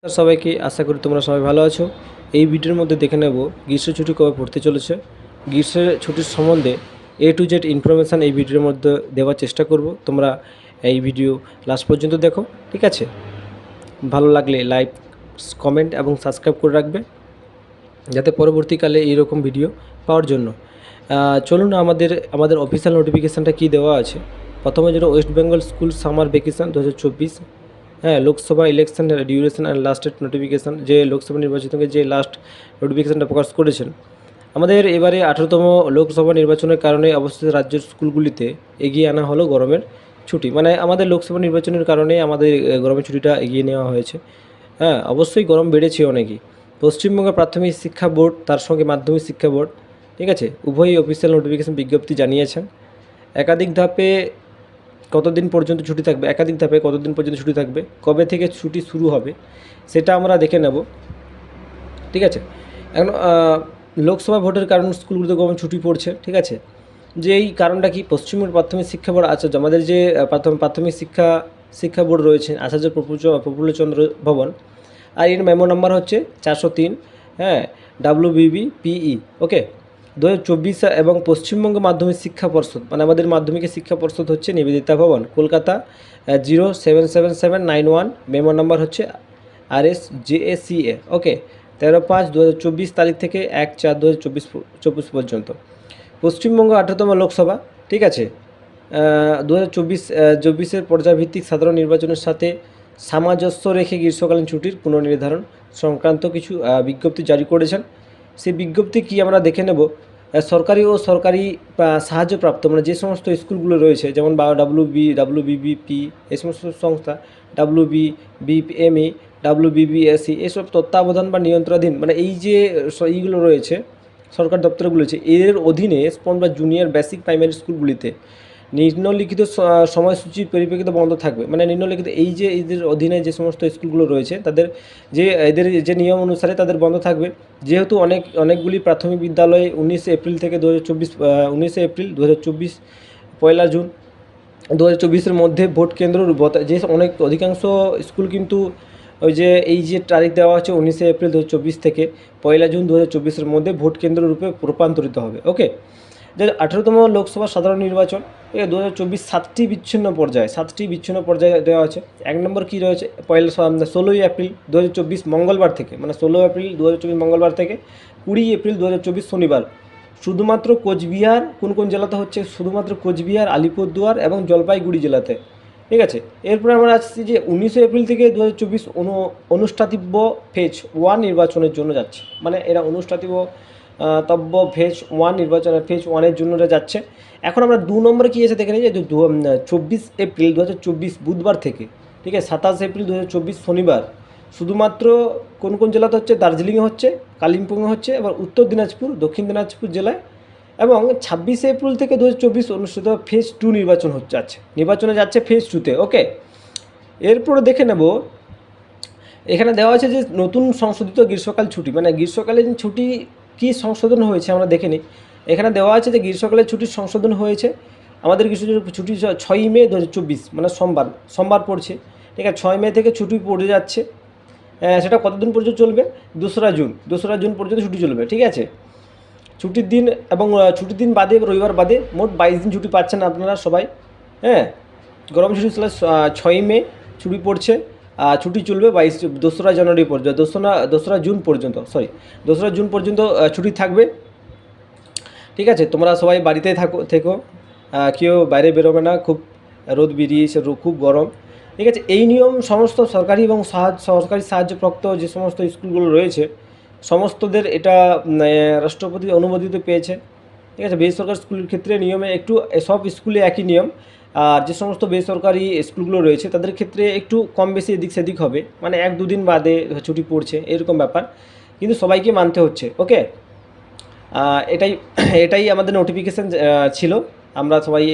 সবাইকে আশা করি তোমরা সবাই ভালো আছো। এই ভিডিওর মধ্যে দেখে নেব গ্রীষ্ম ছুটি কবে পড়তে চলেছে। গ্রীষ্মের ছুটির সম্বন্ধে A to Z ইনফরমেশান এই ভিডিওর মধ্যে দেওয়ার চেষ্টা করব। তোমরা এই ভিডিও লাস্ট পর্যন্ত দেখো, ঠিক আছে? ভালো লাগলে লাইক, কমেন্ট এবং সাবস্ক্রাইব করে রাখবে, যাতে পরবর্তীকালে এইরকম ভিডিও পাওয়ার জন্য। চলুন আমাদের অফিসিয়াল নোটিফিকেশানটা কী দেওয়া আছে। প্রথমে যেটা West Bengal school summer vacation 2024, হ্যাঁ, Lok Sabha election duration and last date notification, যে লোকসভা নির্বাচনকে যে লাস্ট নোটিফিকেশানটা প্রকাশ করেছেন। আমাদের এবারে 18তম লোকসভা নির্বাচনের কারণে অবস্থিত রাজ্যের স্কুলগুলিতে এগিয়ে আনা হলো গরমের ছুটি। মানে আমাদের লোকসভা নির্বাচনের কারণে আমাদের গরমের ছুটিটা এগিয়ে নেওয়া হয়েছে। হ্যাঁ, অবশ্যই গরম বেড়েছে অনেকই। পশ্চিমবঙ্গ প্রাথমিক শিক্ষা বোর্ড তার সঙ্গে মাধ্যমিক শিক্ষা বোর্ড, ঠিক আছে, উভয়ই অফিসিয়াল নোটিফিকেশান বিজ্ঞপ্তি জানিয়েছেন। একাধিক ধাপে কতদিন পর্যন্ত ছুটি থাকবে, একাধিক ধাপে কতদিন পর্যন্ত ছুটি থাকবে, কবে থেকে ছুটি শুরু হবে সেটা আমরা দেখে নেব, ঠিক আছে। এখন লোকসভা ভোটের কারণে স্কুলগুলোতে গরম ছুটি পড়ছে, ঠিক আছে। যে এই কারণটা কি, পশ্চিমবঙ্গ প্রাথমিক শিক্ষা বোর্ড আচার্য, আমাদের যে প্রাথমিক শিক্ষা বোর্ড রয়েছে আচার্য প্রফুল্লচন্দ্র ভবন, আর এর মেমো নাম্বার হচ্ছে 403, হ্যাঁ, WBBPE, ওকে, 2024। এবং পশ্চিমবঙ্গ মাধ্যমিক শিক্ষা পর্ষদ, মানে আমাদের মাধ্যমিকের শিক্ষা পর্ষদ হচ্ছে নিবেদিতা ভবন, কলকাতা 0777791, মেমো নাম্বার হচ্ছে RSJACA, ওকে, 13/5/2024 তারিখ থেকে 1/4/2024 পর্যন্ত। পশ্চিমবঙ্গ 18তম লোকসভা, ঠিক আছে, 2024 পর্যায়ভিত্তিক সাধারণ নির্বাচনের সাথে সামঞ্জস্য রেখে গ্রীষ্মকালীন ছুটির পুনর্নির্ধারণ সংক্রান্ত কিছু বিজ্ঞপ্তি জারি করেছেন। সেই বিজ্ঞপ্তি কি আমরা দেখে নেব। সরকারি ও সরকারি সাহায্যপ্রাপ্ত, মানে যে সমস্ত স্কুলগুলো রয়েছে, যেমন WBBP, এই সমস্ত সংস্থা, WBBME, WBBSE, এসব তত্ত্বাবধান বা নিয়ন্ত্রণাধীন, মানে এই যে এইগুলো রয়েছে সরকার দপ্তরগুলো রয়েছে, এর অধীনে স্পন বা জুনিয়র বেসিক প্রাইমারি স্কুলগুলিতে নিম্নলিখিত সময়সূচির পরিপ্রেক্ষিতে বন্ধ থাকবে। মানে নিম্নলিখিত এই যে এদের অধীনে যে সমস্ত স্কুলগুলো রয়েছে তাদের এদের যে নিয়ম অনুসারে তাদের বন্ধ থাকবে। যেহেতু অনেকগুলি প্রাথমিক বিদ্যালয়ে 19 এপ্রিল থেকে 2024, 19 এপ্রিল 2024, 1 জুন 2024 মধ্যে ভোট কেন্দ্র, যে অধিকাংশ স্কুল কিন্তু ওই যে এই যে তারিখ দেওয়া আছে 19 এপ্রিল 2024 থেকে 1 জুন 2024 মধ্যে ভোট কেন্দ্র রূপে রূপান্তরিত হবে, ওকে। যে 18তম লোকসভা সাধারণ নির্বাচন 2024, 7টি বিচ্ছিন্ন পর্যায়ে দেওয়া আছে। 1 নম্বর কী রয়েছে, 16 এপ্রিল 2024 মঙ্গলবার থেকে, মানে 16 এপ্রিল 2024 মঙ্গলবার থেকে 20 এপ্রিল 2024 শনিবার, শুধুমাত্র কোচবিহার, কোন জেলাতে হচ্ছে, শুধুমাত্র কোচবিহার, আলিপুরদুয়ার এবং জলপাইগুড়ি জেলাতে, ঠিক আছে। এরপরে আমরা আসছি যে 19 এপ্রিল থেকে 2024 অনুষ্ঠিতব্য ফেজ 1 নির্বাচনের জন্য যাচ্ছে, মানে এরা তব্য ফেজ 1 নির্বাচনের ফেজ 1-এর জন্য যাচ্ছে। এখন আমরা 2 নম্বরে কী আছে দেখে নিই, যে 24 এপ্রিল 2024 বুধবার থেকে, ঠিক আছে, 27 এপ্রিল 2024 শনিবার, শুধুমাত্র কোন জেলাতে হচ্ছে, দার্জিলিংয়ে হচ্ছে, কালিম্পংয়ে হচ্ছে, এবার উত্তর দিনাজপুর, দক্ষিণ দিনাজপুর জেলায়, এবং 26 এপ্রিল থেকে 2024 অনুষ্ঠিত ফেজ 2 নির্বাচনে যাচ্ছে ফেজ 2-তে, ওকে। এরপরে দেখে নেব, এখানে দেওয়া আছে যে নতুন সংশোধিত গ্রীষ্মকাল ছুটি, মানে গ্রীষ্মকালীন ছুটি কী সংশোধন হয়েছে আমরা দেখে নিই। এখানে দেওয়া আছে যে গ্রীষ্মকালের ছুটির সংশোধন হয়েছে। আমাদের গ্রীষ্ম ছুটি 6 মে 2024, মানে সোমবার পড়ছে, ঠিক আছে। 6 মে থেকে ছুটি পড়ে যাচ্ছে, সেটা কতদিন পর্যন্ত চলবে, 2রা জুন পর্যন্ত ছুটি চলবে, ঠিক আছে। ছুটির দিন এবং ছুটির দিন বাদে, রবিবার বাদে মোট 22 দিন ছুটি পাচ্ছেন আপনারা সবাই, হ্যাঁ। গরম ছুটি 6 মে ছুটি পড়ছে, ছুটি চলবে 2রা জানুয়ারি পর্যন্ত, 2রা জুন পর্যন্ত, 2রা জুন পর্যন্ত ছুটি থাকবে, ঠিক আছে। তোমরা সবাই বাড়িতেই থেকো, কেউ বাইরে বেরোবে না, খুব রোদ বেরিয়েছে, খুব গরম, ঠিক আছে। এই নিয়ম সমস্ত সরকারি এবং সরকারি সাহায্যপ্রাপ্ত যে সমস্ত স্কুলগুলো রয়েছে সমস্তদের এটা রাষ্ট্রপতি অনুমোদিত পেয়েছে, ঠিক আছে। বেসরকারি স্কুলের ক্ষেত্রে নিয়মে একটু, সব স্কুলে একই নিয়ম, আর যে সমস্ত বেসরকারি স্কুলগুলো রয়েছে তাদের ক্ষেত্রে একটু কম বেশি এদিক সেদিক হবে, মানে 1-2 দিন বাদে ছুটি পড়ছে, এরকম ব্যাপার, কিন্তু সবাইকে মানতে হচ্ছে, ওকে। এটাই আমাদের নোটিফিকেশান ছিল। আমরা সবাই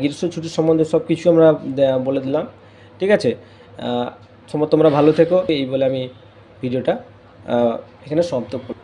গ্রীষ্ম ছুটির সম্বন্ধে সব কিছু আমরা বলে দিলাম, ঠিক আছে। তোমরা ভালো থেকো, এই বলে আমি ভিডিওটা এখানে সমাপ্ত করি।